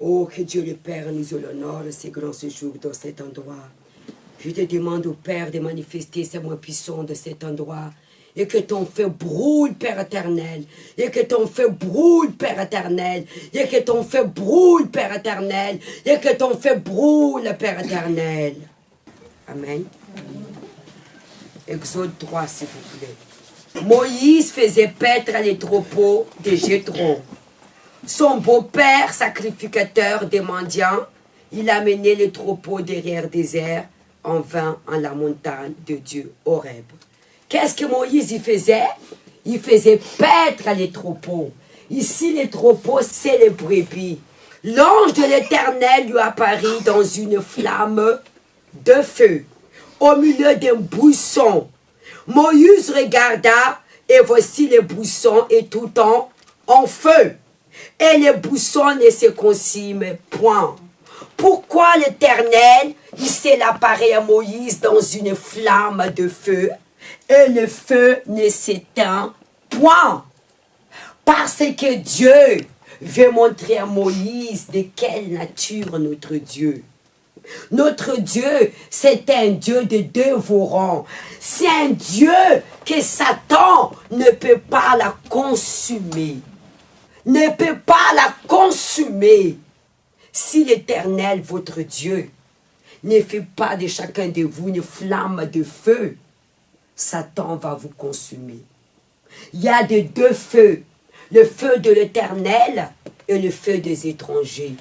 Oh, que Dieu le Père nous honore ces grands séjours dans cet endroit. Je te demande au Père de manifester ses mots puissants de cet endroit. Et que ton feu brûle, Père éternel. Et que ton feu brûle, Père éternel. Et que ton feu brûle, Père éternel. Et que ton feu brûle, Père éternel. Amen. Exode 3, s'il vous plaît. Moïse faisait paître les troupeaux de Jéthro. Son beau-père, sacrificateur des mendiants, il amenait les troupeaux derrière désert en vain en la montagne de Dieu, Horeb. Qu'est-ce que Moïse y faisait? Il faisait paître les troupeaux. Ici, les troupeaux, c'est les brebis. L'ange de l'Éternel lui apparut dans une flamme de feu, au milieu d'un buisson. Moïse regarda, et voici les buissons et tout en feu. Et les buissons ne se consument point. Pourquoi l'Éternel, il s'est apparu à Moïse dans une flamme de feu, et le feu ne s'éteint point? Parce que Dieu veut montrer à Moïse de quelle nature notre Dieu. Notre Dieu, c'est un Dieu de dévorant. C'est un Dieu que Satan ne peut pas la consumer. Ne peut pas la consumer. Si l'Éternel, votre Dieu, ne fait pas de chacun de vous une flamme de feu, Satan va vous consumer. Il y a de deux feux, le feu de l'Éternel et le feu des étrangers.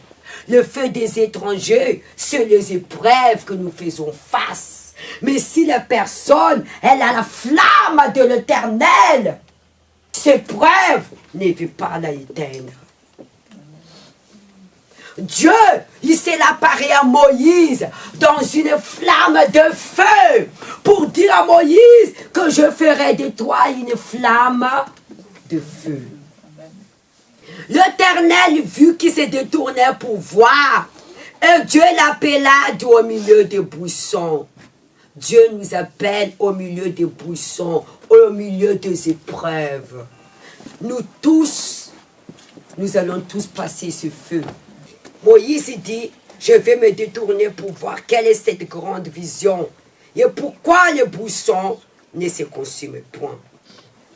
Le feu des étrangers, c'est les épreuves que nous faisons face. Mais si la personne, elle a la flamme de l'Éternel, ces épreuves ne veut pas la éteindre. Dieu, il s'est apparu à Moïse dans une flamme de feu pour dire à Moïse que je ferai de toi une flamme de feu. L'Éternel vit qu'il se détournait pour voir, et Dieu l'appela au milieu des buissons. Dieu nous appelle au milieu des buissons, au milieu des épreuves. Nous tous, nous allons tous passer ce feu. Moïse dit, je vais me détourner pour voir quelle est cette grande vision et pourquoi les buissons ne se consument point.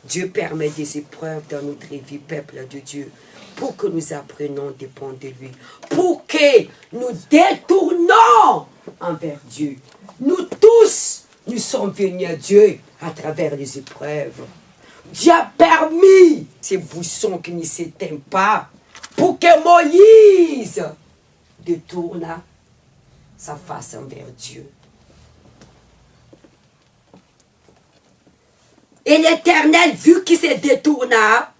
Dieu permet des épreuves dans notre vie, peuple de Dieu, pour que nous apprenions à dépendre de lui, pour que nous détournons envers Dieu. Nous tous, nous sommes venus à Dieu à travers les épreuves. Dieu a permis ces buissons qui ne s'éteignent pas pour que Moïse détourne sa face envers Dieu. Et l'Éternel, vu qu'il se détourna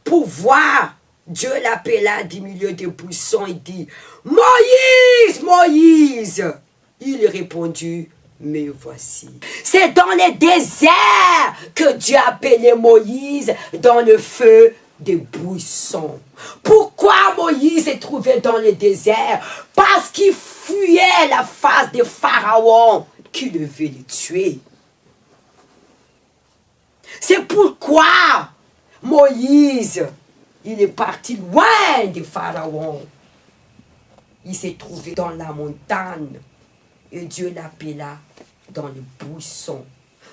pour voir, Dieu l'appela du milieu des buissons et dit, Moïse, Moïse. Il répondit, me voici. C'est dans le désert que Dieu a appelé Moïse dans le feu des buissons. Pourquoi Moïse est trouvé dans le désert? Parce qu'il fuyait la face de Pharaon qui devait le tuer. C'est pourquoi Moïse, il est parti loin de Pharaon. Il s'est trouvé dans la montagne et Dieu l'appela dans le buisson.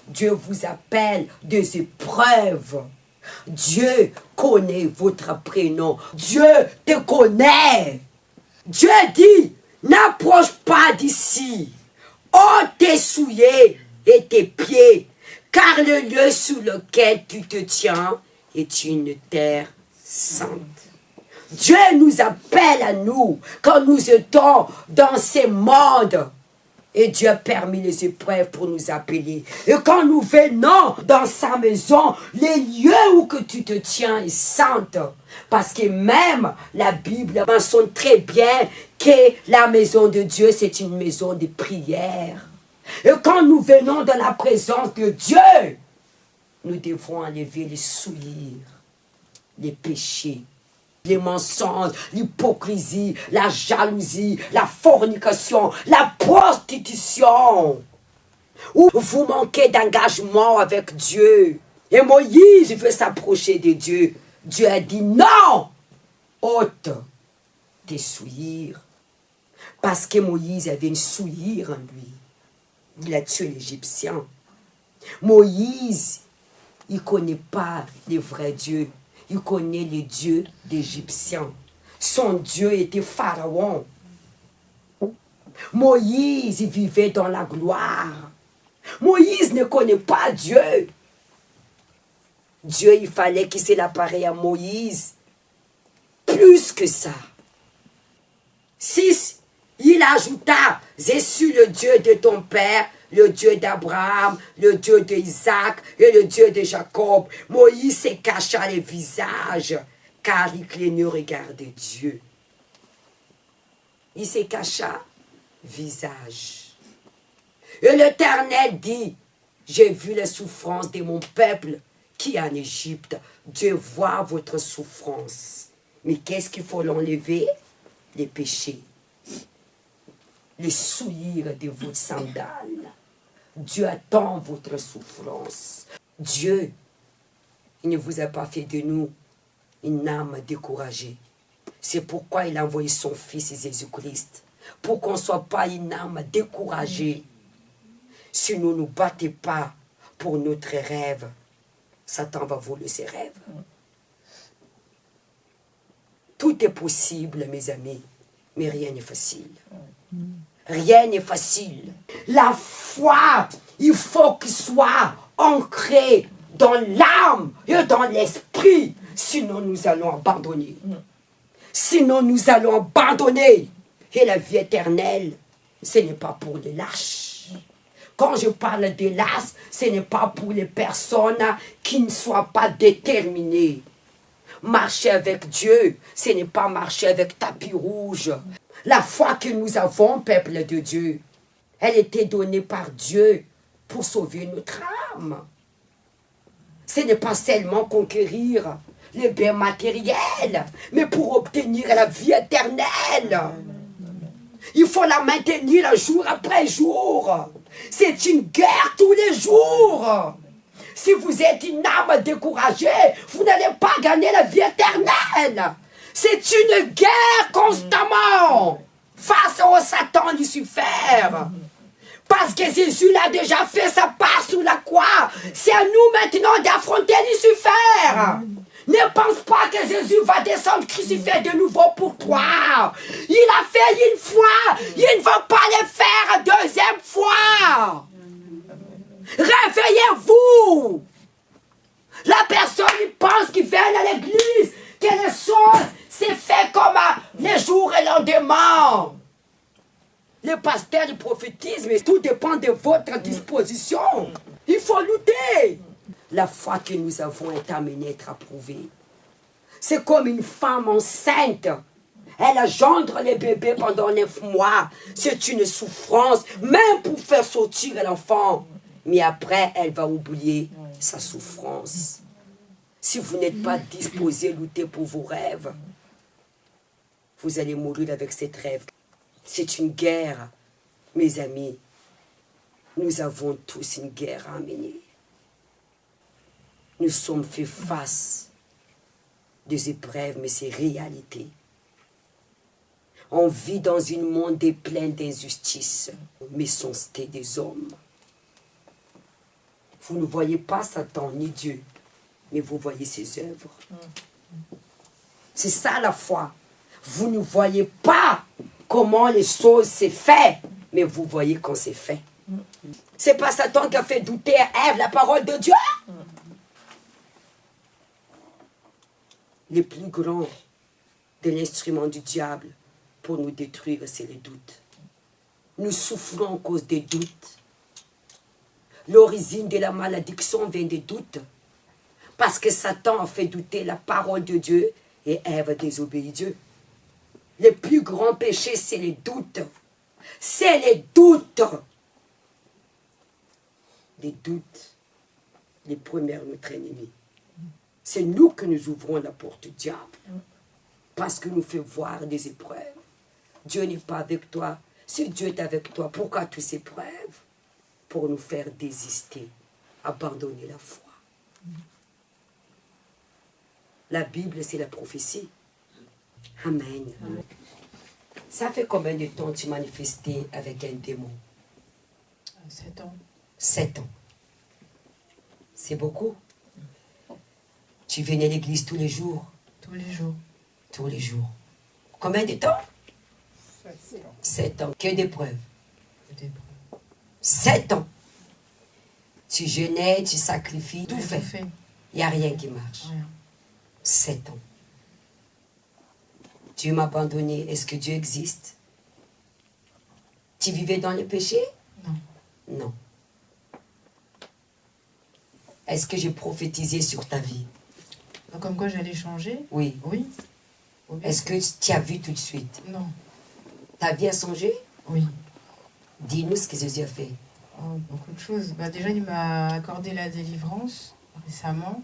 Dieu vous appelle des épreuves. Dieu connaît votre prénom. Dieu te connaît. Dieu dit, n'approche pas d'ici. Ôte tes souliers et tes pieds, car le lieu sous lequel tu te tiens est une terre sainte. Dieu nous appelle à nous quand nous étions dans ce monde. Et Dieu a permis les épreuves pour nous appeler. Et quand nous venons dans sa maison, les lieux où que tu te tiens est sainte. Parce que même la Bible mentionne très bien que la maison de Dieu, c'est une maison de prière. Et quand nous venons dans la présence de Dieu, nous devons enlever les souillures, les péchés, les mensonges, l'hypocrisie, la jalousie, la fornication, la prostitution. Ou vous manquez d'engagement avec Dieu. Et Moïse veut s'approcher de Dieu. Dieu a dit non, ôte tes souillures. Parce que Moïse avait une souillure en lui. Il a tué l'Égyptien. Moïse, il ne connaît pas les vrais dieux. Il connaît les dieux d'Égyptiens. Son Dieu était Pharaon. Moïse, il vivait dans la gloire. Moïse ne connaît pas Dieu. Dieu, il fallait qu'il s'est appareil à Moïse. Plus que ça. 6. Il ajouta, j'ai su le Dieu de ton père, le Dieu d'Abraham, le Dieu d'Isaac et le Dieu de Jacob. Moïse se cacha le visage, car il craignait regarder Dieu. Il se cacha visage. Et l'Éternel dit, j'ai vu les souffrances de mon peuple qui est en Égypte. Dieu voit votre souffrance. Mais qu'est-ce qu'il faut l'enlever? Les péchés. Les souillures de vos sandales. Dieu attend votre souffrance. Dieu, il ne vous a pas fait de nous une âme découragée. C'est pourquoi il a envoyé son Fils Jésus-Christ. Pour qu'on ne soit pas une âme découragée. Si nous ne nous battons pas pour notre rêve, Satan va voler ses rêves. Tout est possible, mes amis, mais rien n'est facile. Rien n'est facile. La foi, il faut qu'il soit ancré dans l'âme et dans l'esprit. Sinon, nous allons abandonner. Sinon, nous allons abandonner. Et la vie éternelle, ce n'est pas pour les lâches. Quand je parle des lâches, ce n'est pas pour les personnes qui ne soient pas déterminées. Marcher avec Dieu, ce n'est pas marcher avec tapis rouge. La foi que nous avons, peuple de Dieu, elle était donnée par Dieu pour sauver notre âme. Ce n'est pas seulement conquérir les biens matériels, mais pour obtenir la vie éternelle. Il faut la maintenir jour après jour. C'est une guerre tous les jours. Si vous êtes une âme découragée, vous n'allez pas gagner la vie éternelle. C'est une guerre constamment face au Satan Lucifer. Parce que Jésus l'a déjà fait sa part sur la croix. C'est à nous maintenant d'affronter Lucifer. Ne pense pas que Jésus va descendre crucifié de nouveau pour toi. Il a fait une fois. Il ne va pas le faire deuxième fois. Réveillez-vous. La personne pense qu'il vient à l'église, que les choses c'est fait comme les jours et lendemain. Le pasteur du prophétisme, tout dépend de votre disposition. Il faut lutter. La foi que nous avons est amenée à être approuvée. C'est comme une femme enceinte. Elle engendre les bébés pendant 9 mois. C'est une souffrance, même pour faire sortir l'enfant. Mais après, elle va oublier sa souffrance. Si vous n'êtes pas disposé à lutter pour vos rêves, vous allez mourir avec cette rêve. C'est une guerre, mes amis. Nous avons tous une guerre à mener. Nous sommes fait face des épreuves, mais c'est réalité. On vit dans un monde plein d'injustice, méchanceté des hommes. Vous ne voyez pas Satan ni Dieu, mais vous voyez ses œuvres. C'est ça la foi. Vous ne voyez pas comment les choses se font, mais vous voyez quand c'est fait. C'est pas Satan qui a fait douter à Ève la parole de Dieu. Le plus grand de l'instrument du diable pour nous détruire, c'est le doute. Nous souffrons à cause des doutes. L'origine de la malédiction vient des doutes. Parce que Satan a fait douter la parole de Dieu et Ève a désobéi Dieu. Le plus grand péché, c'est les doutes. C'est les doutes. Les doutes, les premiers notre ennemi. C'est nous que nous ouvrons la porte du diable. Parce que nous fait voir des épreuves. Dieu n'est pas avec toi. Si Dieu est avec toi, pourquoi toutes ces épreuves? Pour nous faire désister, abandonner la foi. La Bible, c'est la prophétie. Amen. Ça fait combien de temps tu manifestais avec un démon? 7 ans. 7 ans. C'est beaucoup. Tu venais à l'église tous les jours? Tous les jours. Tous les jours. Combien de temps? 7 ans. Que d'épreuves? 7 ans. Tu jeûnais, tu sacrifies, tout fait. Il n'y a rien qui marche. Rien. 7 ans. Dieu m'a abandonné. Est-ce que Dieu existe? Tu vivais dans le péché? Non. Non. Est-ce que j'ai prophétisé sur ta vie? Comme quoi j'allais changer? Oui. Oui. Est-ce que tu as vu tout de suite? Non. Ta vie a changé? Oui. Dis-nous ce que Jésus a fait. Oh, beaucoup de choses. Déjà, il m'a accordé la délivrance récemment.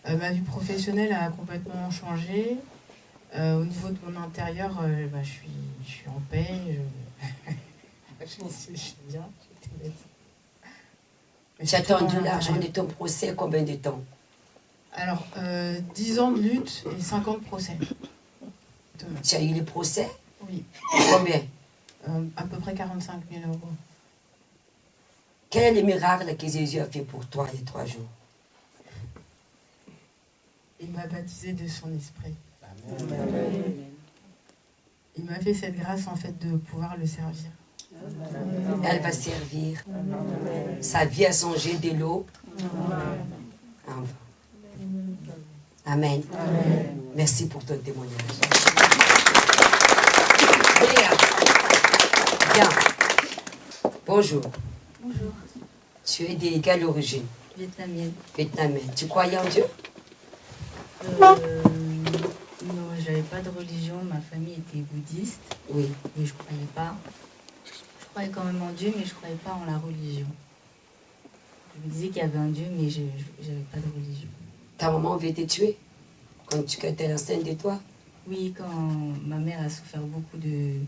Ma vie professionnelle a complètement changé. Au niveau de mon intérieur, je suis en paix. Je suis bien. Tu as attendu l'argent de ton procès combien de temps? Alors, 10 ans de lutte et 5 ans de procès. Tu as eu les procès? Oui. Combien? À peu près 45 000 euros. Quel est le miracle que Jésus a fait pour toi il y a 3 jours? Il m'a baptisé de son esprit. Amen. Il m'a fait cette grâce en fait de pouvoir le servir. Elle va servir. Sa vie a changé de l'eau. Amen. Amen. Merci pour ton témoignage. Bien. Bonjour. Bonjour. Tu es de quelle origine? Vietnamienne. Vietnamienne. Tu croyais en Dieu? Non, j'avais pas de religion. Ma famille était bouddhiste. Oui. Mais je croyais pas. Je croyais quand même en Dieu, mais je croyais pas en la religion. Je me disais qu'il y avait un Dieu, mais je n'avais pas de religion. Ta maman avait été tuée quand tu étais enceinte de toi? Oui, quand ma mère a souffert beaucoup de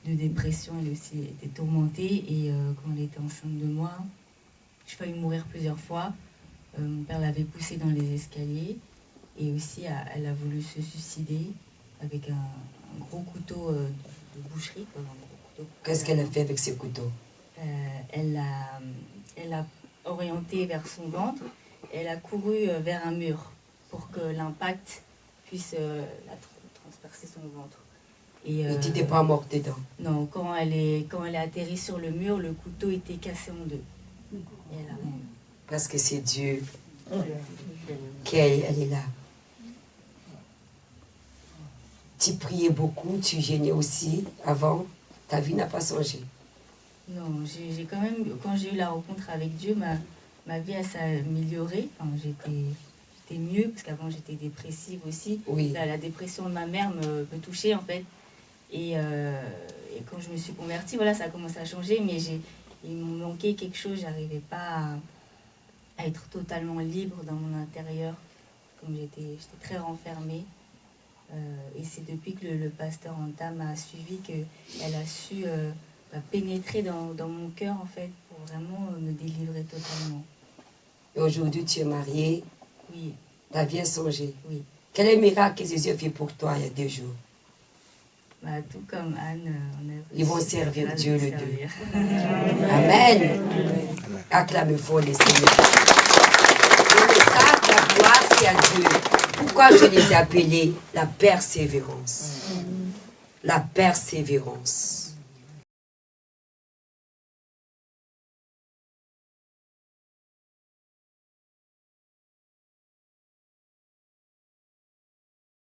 dépression, elle aussi était tourmentée. Et quand elle était enceinte de moi, j'ai failli mourir plusieurs fois. Mon père l'avait poussée dans les escaliers. Et aussi, elle a voulu se suicider avec un gros couteau de boucherie. Qu'est-ce qu'elle a fait avec ce couteau? Elle l'a orienté vers son ventre. Elle a couru vers un mur pour que l'impact puisse transpercer son ventre. Et tu n'étais pas morte dedans? Non, quand elle est atterrie sur le mur, le couteau était cassé en deux. Et elle a rien eu. Parce que c'est Dieu qu'elle est là. Tu priais beaucoup, tu gênais aussi avant. Ta vie n'a pas changé. Non, j'ai quand même, quand j'ai eu la rencontre avec Dieu, ma vie s'est améliorée. Enfin, j'étais mieux, parce qu'avant j'étais dépressive aussi. Oui. La dépression de ma mère me touchait en fait. Et quand je me suis convertie, voilà, ça a commencé à changer, mais il me manquait quelque chose. J'arrivais pas à être totalement libre dans mon intérieur. Comme j'étais très renfermée. Et c'est depuis que le pasteur Anta m'a suivi qu'elle a su pénétrer dans mon cœur en fait pour vraiment me délivrer totalement. Et aujourd'hui tu es mariée? Oui. Ta vie a changé? Oui. Quel est le miracle que Jésus a fait pour toi il y a 2 jours? Tout comme Anne, ils vont servir Dieu le 2. Amen. Acclamez fort les Seigneurs. Le message, la gloire, c'est à Dieu. Pourquoi je les ai appelés la persévérance? La persévérance.